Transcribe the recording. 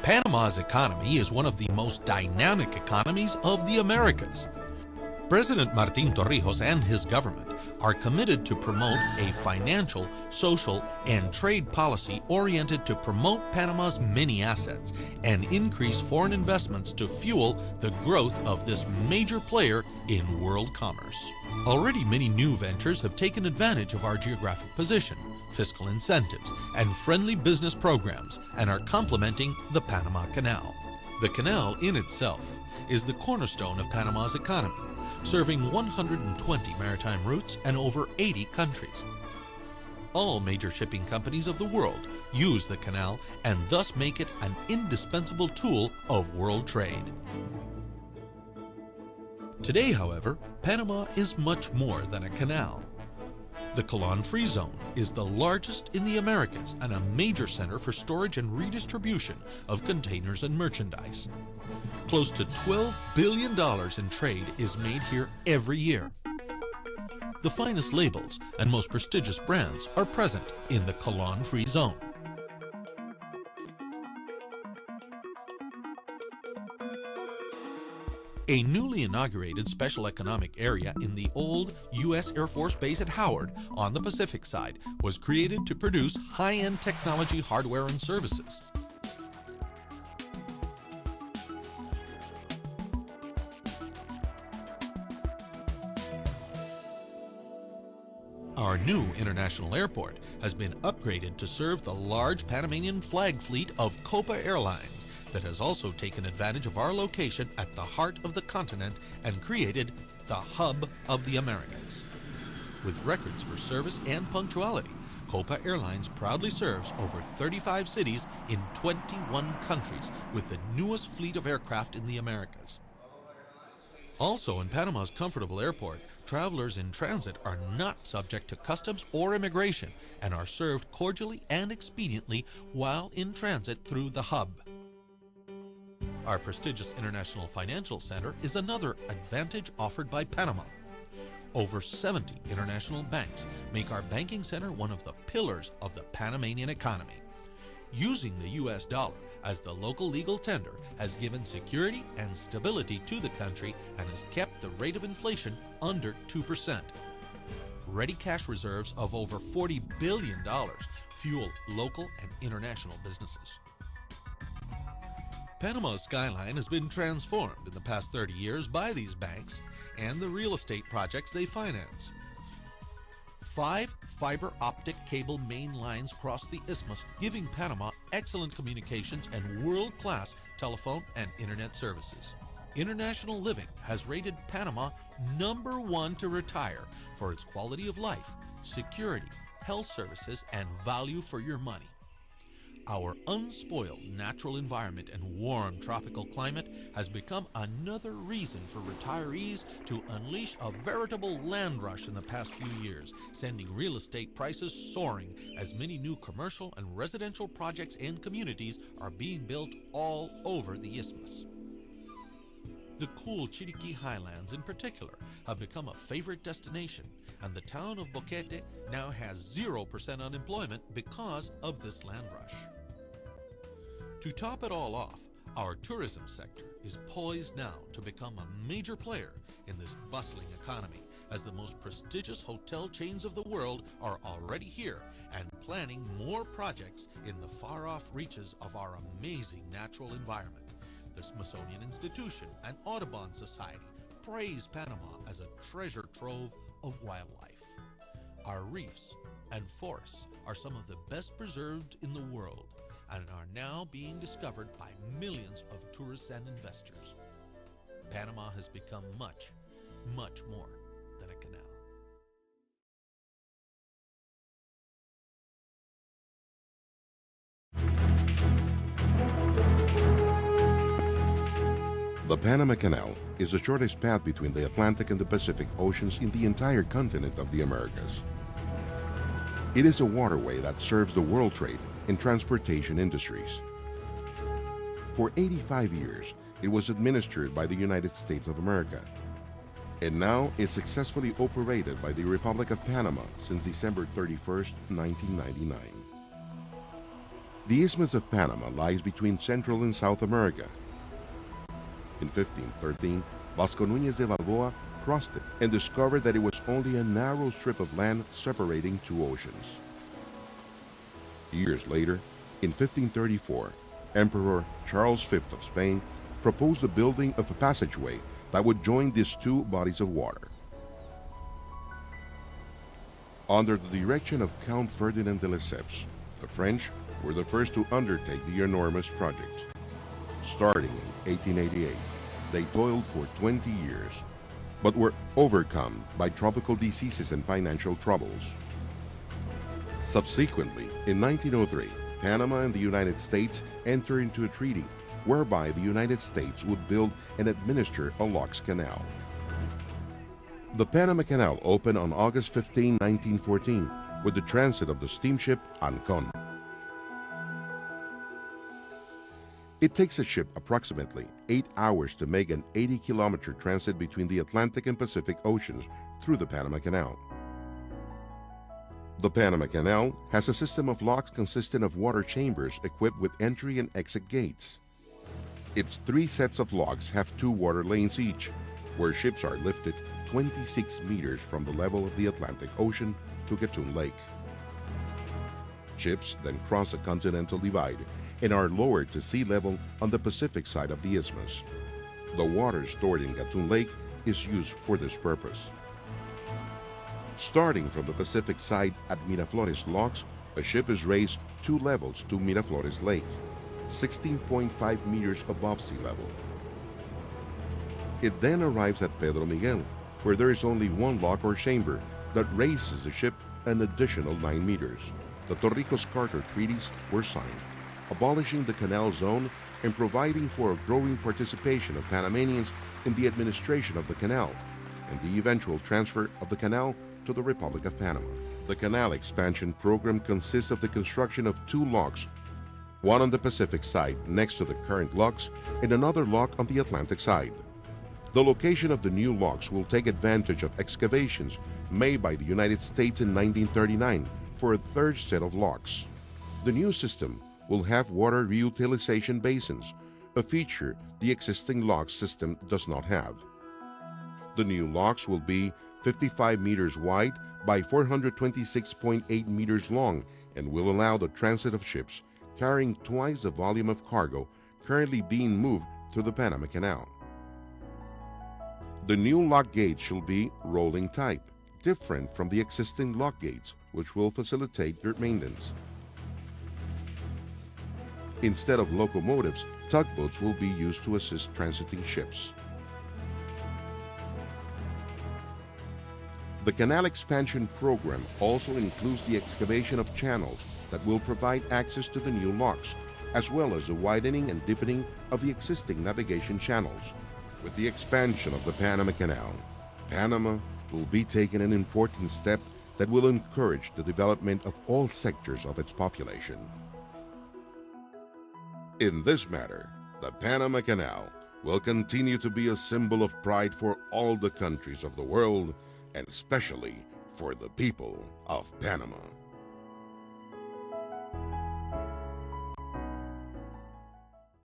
Panama's economy is one of the most dynamic economies of the Americas. President Martin Torrijos and his government are committed to promote a financial, social, and trade policy oriented to promote Panama's many assets and increase foreign investments to fuel the growth of this major player in world commerce. Already many new ventures have taken advantage of our geographic position, fiscal incentives, and friendly business programs and are complementing the Panama Canal. The canal in itself is the cornerstone of Panama's economy, serving 120 maritime routes and over 80 countries. All major shipping companies of the world use the canal and thus make it an indispensable tool of world trade. Today, however, Panama is much more than a canal. The Colon Free Zone is the largest in the Americas and a major center for storage and redistribution of containers and merchandise. Close to $12 billion in trade is made here every year. The finest labels and most prestigious brands are present in the Colon Free Zone. A newly inaugurated special economic area in the old U.S. Air Force Base at Howard on the Pacific side was created to produce high-end technology hardware and services. Our new international airport has been upgraded to serve the large Panamanian flag fleet of Copa Airlines that has also taken advantage of our location at the heart of the continent and created the hub of the Americas. With records for service and punctuality, Copa Airlines proudly serves over 35 cities in 21 countries with the newest fleet of aircraft in the Americas. Also in Panama's comfortable airport, travelers in transit are not subject to customs or immigration and are served cordially and expediently while in transit through the hub. Our prestigious International Financial Center is another advantage offered by Panama. Over 70 international banks make our banking center one of the pillars of the Panamanian economy. Using the U.S. dollar as the local legal tender has given security and stability to the country and has kept the rate of inflation under 2%. Ready cash reserves of over $40 billion fuel local and international businesses. Panama's skyline has been transformed in the past 30 years by these banks and the real estate projects they finance. 5 fiber optic cable main lines cross the isthmus, giving Panama excellent communications and world-class telephone and internet services. International Living has rated Panama #1 to retire for its quality of life, security, health services, and value for your money. Our unspoiled natural environment and warm tropical climate has become another reason for retirees to unleash a veritable land rush in the past few years, sending real estate prices soaring as many new commercial and residential projects and communities are being built all over the isthmus. The cool Chiriquí highlands in particular have become a favorite destination, and the town of Boquete now has 0% unemployment because of this land rush. To top it all off, our tourism sector is poised now to become a major player in this bustling economy, as the most prestigious hotel chains of the world are already here and planning more projects in the far-off reaches of our amazing natural environment. The Smithsonian Institution and Audubon Society praise Panama as a treasure trove of wildlife. Our reefs and forests are some of the best preserved in the world and are now being discovered by millions of tourists and investors. Panama has become much, much more than a canal. The Panama Canal is the shortest path between the Atlantic and the Pacific Oceans in the entire continent of the Americas. It is a waterway that serves the world trade and transportation industries. For 85 years, it was administered by the United States of America, and now is successfully operated by the Republic of Panama since December 31st, 1999. The Isthmus of Panama lies between Central and South America. In 1513, Vasco Núñez de Balboa crossed it and discovered that it was only a narrow strip of land separating two oceans. Years later, in 1534, Emperor Charles V of Spain proposed the building of a passageway that would join these two bodies of water. Under the direction of Count Ferdinand de Lesseps, the French were the first to undertake the enormous project. Starting in 1888, they toiled for 20 years, but were overcome by tropical diseases and financial troubles. Subsequently, in 1903, Panama and the United States entered into a treaty whereby the United States would build and administer a locks canal. The Panama Canal opened on August 15, 1914, with the transit of the steamship Ancon. It takes a ship approximately 8 hours to make an 80-kilometer transit between the Atlantic and Pacific Oceans through the Panama Canal. The Panama Canal has a system of locks consisting of water chambers equipped with entry and exit gates. Its 3 sets of locks have 2 water lanes each, where ships are lifted 26 meters from the level of the Atlantic Ocean to Gatun Lake. Ships then cross the Continental Divide and are lowered to sea level on the Pacific side of the isthmus. The water stored in Gatun Lake is used for this purpose. Starting from the Pacific side at Miraflores Locks, a ship is raised 2 levels to Miraflores Lake, 16.5 meters above sea level. It then arrives at Pedro Miguel, where there is only 1 lock or chamber that raises the ship an additional 9 meters. The Torrijos-Carter treaties were signed, abolishing the canal zone and providing for a growing participation of Panamanians in the administration of the canal and the eventual transfer of the canal to the Republic of Panama. The canal expansion program consists of the construction of 2 locks, one on the Pacific side next to the current locks and another lock on the Atlantic side. The location of the new locks will take advantage of excavations made by the United States in 1939 for a 3rd set of locks. The new system will have water reutilization basins, a feature the existing lock system does not have. The new locks will be 55 meters wide by 426.8 meters long and will allow the transit of ships carrying twice the volume of cargo currently being moved through the Panama Canal. The new lock gates shall be rolling type, different from the existing lock gates, which will facilitate their maintenance. Instead of locomotives, tugboats will be used to assist transiting ships. The canal expansion program also includes the excavation of channels that will provide access to the new locks, as well as the widening and deepening of the existing navigation channels. With the expansion of the Panama Canal, Panama will be taking an important step that will encourage the development of all sectors of its population. In this matter, the Panama Canal will continue to be a symbol of pride for all the countries of the world, and especially for the people of Panama.